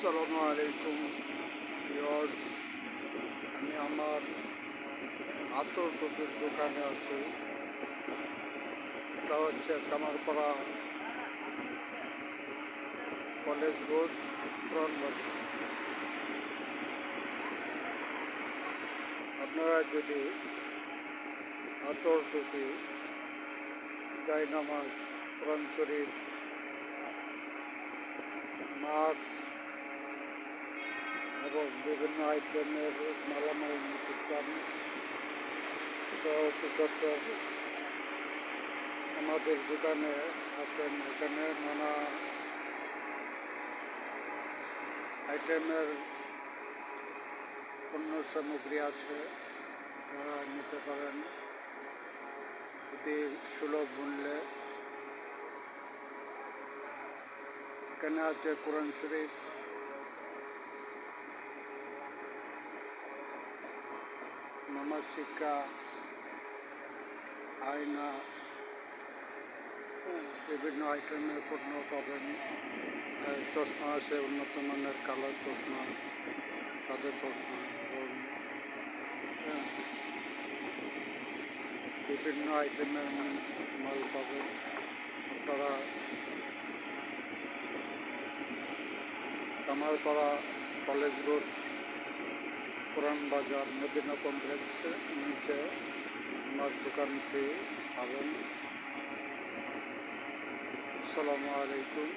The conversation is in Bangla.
আসসালামু আলাইকুম ভিউয়ার্স। আমি আমার আতর টুপির দোকানে আছি। এটা হচ্ছে কামারপাড়া কলেজ রোড, পুরান বাজার। আপনারা যদি আতর টুপি, জায়নামাজ, কোরআন শরীফ, মাস্ক এবং বিভিন্ন আইটেমের মালামাল নিতে চান, আমাদের দোকানে আছেন। এখানে নানা আইটেমের পণ্য সামগ্রী আছে, যারা নিতে পারেন অতি সুলভ মূল্যে। এখানে আছে কোরআন শরীফ, নামাজ শিক্ষা, আয়না, বিভিন্ন আইটেমের পণ্য পাবেন। চশমা আছে, উন্নত মানের কালার চশমা, সাদা চশমা এবং বিভিন্ন আইটেমের মাল পাবেন। আপনারা কামারপাড়া কলেজ রোড, পুরান বাজার, মদিনা কমপ্লেক্সে নিচে আমার দোকানটি পাবেন। আসসালামু আলাইকুম।